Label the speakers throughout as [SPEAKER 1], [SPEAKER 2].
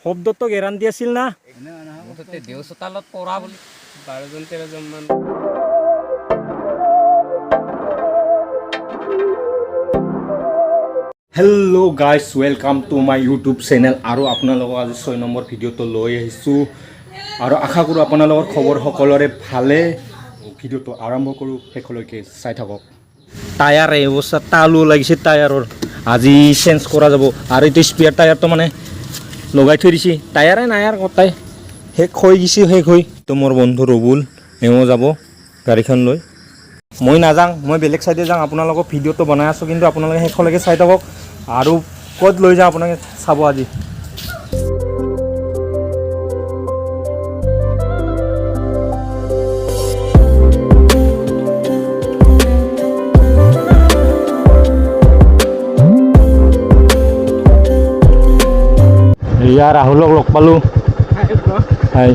[SPEAKER 1] শব্দটো গেৰাণ্টি আছিল না
[SPEAKER 2] মুঠতে দেও চোতালত পৰা বুলি 12জন 13জন মান
[SPEAKER 1] hello' guys welcome to my YouTube channel আৰু আপোনালোকক আজি 6 নম্বৰ ভিডিঅ'টো লৈ আহিছোঁ আৰু আশা কৰোঁ আপোনালোকৰ খবৰ সকলোৰে ভালে ভিডিঅ'টো আৰম্ভ কৰোঁ শেষলৈকে চাই থাকক টায়াৰ এই অৱস্থা তালু লাগিছে টায়াৰৰ আজি চেঞ্জ কৰা যাব আৰু এইটো স্পেয়াৰ টায়াৰটো মানে লগাই থৈ দিছে টায়াৰে নাই আৰু কটাই শেষ হৈ গৈছে শেষ হৈ তো মোৰ বন্ধু ৰবুল এওঁ যাব গাড়ীখন লৈ মই নাযাওঁ মই বেলেগ চাইডে যাওঁ আপোনালোকক ভিডিঅ'টো বনাই আছোঁ কিন্তু আপোনালোকে শেষলৈকে চাই থাকক আৰু ক'ত লৈ যাওঁ আপোনালোকে চাব আজি এয়া ৰাহুলক লগ পালোঁ হাই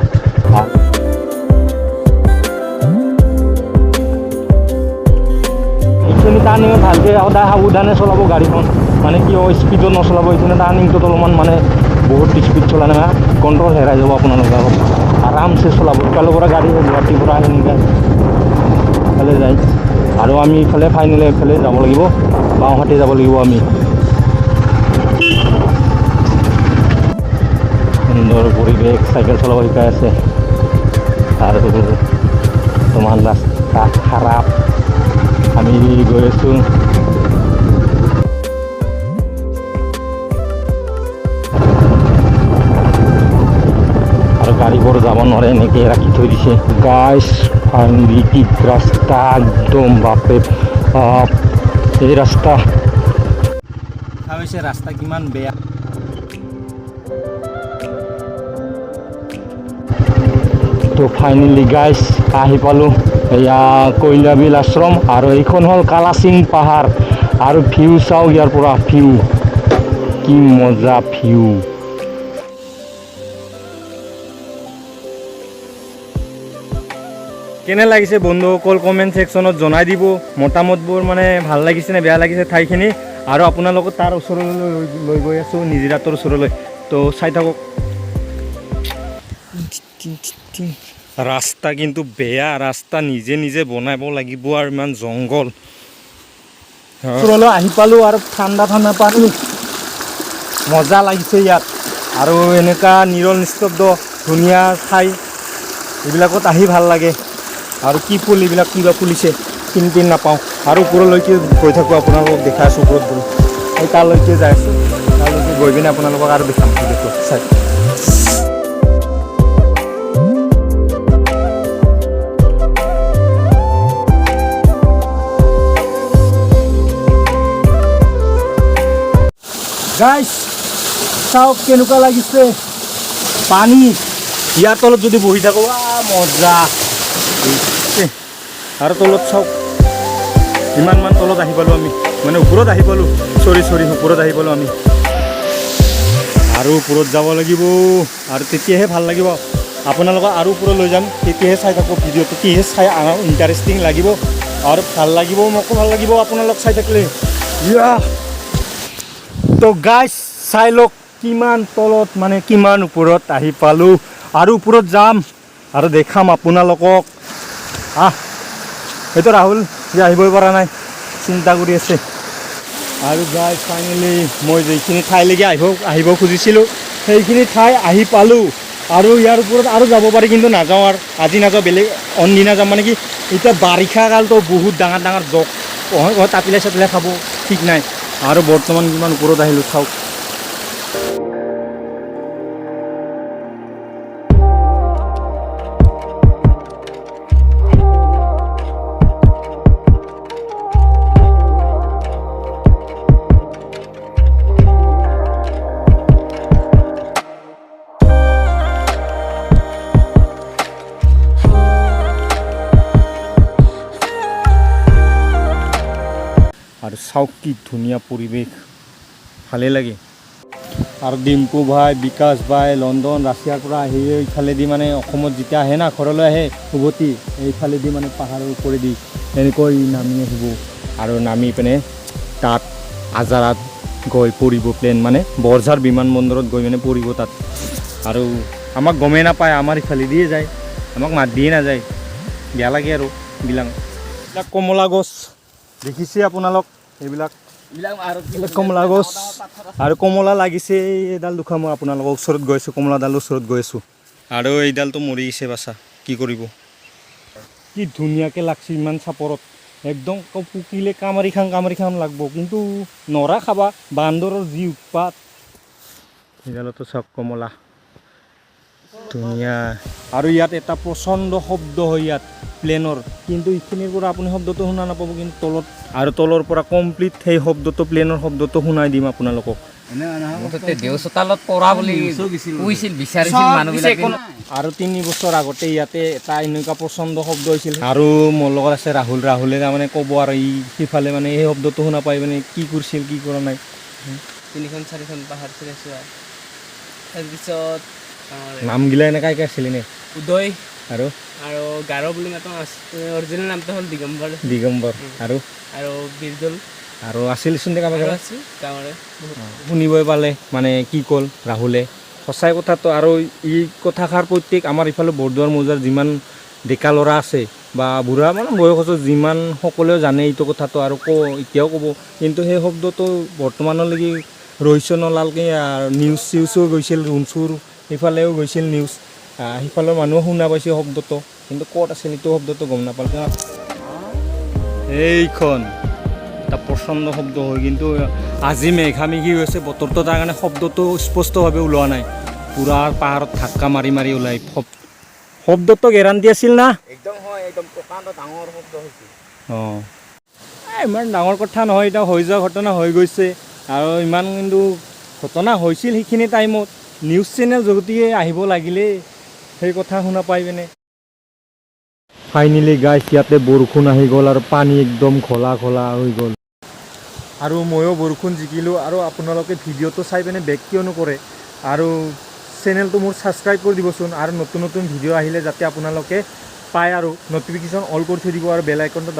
[SPEAKER 1] এইখিনি টাৰ্ণিঙত ভালকৈ সদায় সাৱধানে চলাব গাড়ীখন মানে কি হয় স্পীডত নচলাব এইখিনি টাৰ্ণিংটোত অলপমান মানে বহুত স্পীড চলালে মানে কণ্ট্ৰল হেৰাই যাব আপোনালোকে অলপ আৰামছে চলাব ইফালৰ পৰা গাড়ী গুৱাহাটীৰ পৰা সেনেকৈ ইফালে যায় আৰু আমি ইফালে ফাইনেলি এইফালে যাব লাগিব বাওঁহাতে যাব লাগিব আমি সুন্দৰ পৰিৱেশ চাইকেল চলাব শিকাই আছে আৰু তোমাৰ ৰাস্তা খাৰাপ আমি গৈ আছোঁ আৰু গাড়ীবোৰ যাব নোৱাৰে এনেকৈ ৰাখি থৈ দিছে গাইজ ফাইনেলি কি ৰাস্তা একদম বাপৰে বাপ এই ৰাস্তা হৈছে ৰাস্তা কিমান বেয়া তো ফাইনেলি গাইজ আহি পালোঁ এয়া কৈলাবিল আশ্ৰম আৰু এইখন হ'ল কালাচিং পাহাৰ আৰু ভিউ চাওঁ ইয়াৰ পৰা ভিউ কি মজা ভিউ কেনে লাগিছে বন্ধুসকল কমেণ্ট ছেকশ্যনত জনাই দিব মতামতবোৰ মানে ভাল লাগিছে নে বেয়া লাগিছে ঠাইখিনি আৰু আপোনালোকক তাৰ ওচৰলৈ লৈ গৈ আছোঁ নিজিৰাটোৰ ওচৰলৈ তো চাই থাকক ৰাস্তা কিন্তু বেয়া ৰাস্তা নিজে নিজে বনাব লাগিব আৰু ইমান জংঘল ওচৰলৈ আহি পালোঁ আৰু ঠাণ্ডা ঠাণ্ডা পানী মজা লাগিছে ইয়াত আৰু এনেকুৱা নিৰল নিস্তব্ধ ধুনীয়া ঠাই এইবিলাকত আহি ভাল লাগে আৰু কি ফুল এইবিলাক কিবা ফুলিছে চিনি নাপাওঁ আৰু ওপৰলৈকে গৈ থাকোঁ আপোনালোকক দেখাই আছোঁ ওপৰত গৈ এই তালৈকে যাই আছোঁ তালৈকে গৈ পিনে আপোনালোকক আৰু দেখাম দেখো চাই গাইজ চাওক কেনেকুৱা লাগিছে পানী ইয়াৰ তলত যদি বহি থাকোঁ মজা আৰু তলত চাওক ইমানমান তলত আহি পালোঁ আমি মানে ওপৰত আহি পালোঁ চৰি ওপৰত আহি পালোঁ আমি আৰু ওপৰত যাব লাগিব আৰু তেতিয়াহে ভাল লাগিব আপোনালোকক আৰু ওপৰত লৈ যাম তেতিয়াহে চাই থাকোঁ ভিডিঅ'টো তেতিয়াহে চাই ইণ্টাৰেষ্টিং লাগিব আৰু ভাল লাগিব মোকো ভাল লাগিব আপোনালোক চাই থাকিলে তো গাইজ চাই লওক কিমান তলত মানে কিমান ওপৰত আহি পালোঁ আৰু ওপৰত যাম আৰু দেখাম আপোনালোকক হয়তো ৰাহুল যে আহিবই পৰা নাই চিন্তা কৰি আছে আৰু গাইজ ফাইনেলি মই যিখিনি ঠাইলৈকে আহিব খুজিছিলোঁ সেইখিনি ঠাই আহি পালোঁ আৰু ইয়াৰ ওপৰত আৰু যাব পাৰি কিন্তু নাযাওঁ আৰু আজি নাযাওঁ বেলেগ অনদিনা যাম মানে কি এতিয়া বাৰিষা কালটো বহুত ডাঙৰ ডাঙৰ জক তাপিলাই চাপিলাই খাব ঠিক নাই আৰু বৰ্তমান কিমান ওপৰত আহিলোঁ চাওক আৰু চাওক কি ধুনীয়া পৰিৱেশ ভালে লাগে আৰু ডিম্পু ভাই বিকাশ ভাই লণ্ডন ৰাছিয়াৰ পৰা আহি এইফালেদি মানে অসমত যেতিয়া আহে না ঘৰলৈ আহে উভতি এইফালেদি মানে পাহাৰৰ ওপৰেদি এনেকৈ নামি আহিব আৰু নামি পিনে তাত আজাৰাত গৈ পৰিব প্লেন মানে বৰঝাৰ বিমানবন্দৰত গৈ মানে পৰিব তাত আৰু আমাক গমেই নাপায়, আমাৰ ইফালে দিয়ে যায়, আমাক মাত দিয়ে নাযায়, বেয়া লাগে আৰু এইবিলাক। এইবিলাক কমলা গছ দেখিছে আপোনালোক, এইবিলাক কমলা গছ আৰু কমলা লাগিছে এইডাল দুখা। মই আপোনালোকৰ ওচৰত গৈ আছোঁ, কমলাডালৰ ওচৰত গৈ আছোঁ আৰু এইডালটো মৰি গৈছে বাচা, কি কৰিব। কি ধুনীয়াকৈ লাগছে ইমান চাপৰত, একদম পুকিলে কামাৰি খাম লাগব, কিন্তু নৰা খাবা, বান্দৰৰ যি উৎপাত। এইডালতো চাওক কমলা ধুনীয়া। আৰু ইয়াত এটা প্ৰচণ্ড শব্দ হয় ইয়াত প্লেনৰ, কিন্তু এইখিনিৰ পৰা আপুনি শব্দটো শুনা নাপাব, কিন্তু তলত আৰু তলৰ পৰা কমপ্লিট সেই শব্দটো, প্লেনৰ শব্দটো শুনাই দিম আপোনালোকক।
[SPEAKER 2] মুঠতে দেও চোতালত পৰা বুলি কৈছিল, বিচাৰিছিল মানুহবিলাকে।
[SPEAKER 1] আৰু 3 বছৰ আগতে ইয়াতে এটা এনেকুৱা প্ৰচণ্ড শব্দ হৈছিল। আৰু মোৰ লগত আছে ৰাহুলে তাৰমানে ক'ব আৰু ই সিফালে মানে এই শব্দটো শুনা পাই মানে কি কৰিছিল কি কৰা নাই।
[SPEAKER 2] 3-4খন পাহাৰ চিলাইছো। তাৰপিছত
[SPEAKER 1] নামগিলা এনেকৈ আছিলে নে?
[SPEAKER 2] উদয়
[SPEAKER 1] আৰু
[SPEAKER 2] গাৰো বুলি মাতো, অৰিজিনেল নামটো হ'ল
[SPEAKER 1] দিগম্বৰ আৰু
[SPEAKER 2] বিৰদল
[SPEAKER 1] আৰু আছিলচোন দে কাৰোবাৰ
[SPEAKER 2] আছিল গাঁৱৰে।
[SPEAKER 1] শুনিবই পালে মানে কি ক'ল ৰাহুলে, সঁচাই কথাটো। আৰু এই কথাষাৰ প্ৰত্যেক আমাৰ ইফালে বৰদোৱাৰ মৌজাৰ যিমান ডেকা ল'ৰা আছে বা বুঢ়া মানে বয়সস্থ যিমান সকলোৱে জানে এইটো কথাটো, আৰু এতিয়াও ক'ব। কিন্তু সেই শব্দটো বৰ্তমানলৈকে ৰহিছে নলালকৈ, নিউজ চিউজো গৈছিল, ৰুণচুৰ সেইফালেও গৈছিল নিউজ, সিফালৰ মানুহেও শুনা পাইছে শব্দটো, কিন্তু ক'ত আছিল এইটো শব্দটো গম নাপালে। এইখন এটা প্ৰচণ্ড শব্দ হয়, কিন্তু আজি মেঘামেঘি হৈছে বতৰটো, তাৰ কাৰণে শব্দটো স্পষ্টভাৱে ওলোৱা নাই, পূৰা পাহাৰত ধাক্কা মাৰি ওলাই। শব্দটো গেৰাণ্টি আছিল না?
[SPEAKER 2] একদম হয়, একদম প্ৰকাণ্ড ডাঙৰ শব্দ হৈছিল।
[SPEAKER 1] অঁ, ইমান ডাঙৰ কথা নহয়, এতিয়া হৈ যোৱা ঘটনা হৈ গৈছে। আৰু ইমান কিন্তু ঘটনা হৈছিল সেইখিনি টাইমত, নিউজ চেনেল যদিহে আহিব লাগিলে সেই কথা শুনা পাই পিনে। ফাইনেলি গাইছ, ইয়াতে বৰষুণ আহি গ'ল আৰু পানী একদম ঘলা হৈ গ'ল। আৰু ময়ো বৰষুণ জিকিলোঁ। আৰু আপোনালোকে ভিডিঅ'টো চাই পিনে বেক কিয় নকৰে, আৰু চেনেলটো মোৰ ছাবস্ক্ৰাইব কৰি দিবচোন, আৰু নতুন ভিডিঅ' আহিলে যাতে আপোনালোকে পায়, আৰু ন'টিফিকেশ্যন অল কৰি থৈ দিব, আৰু বেল আইকনটো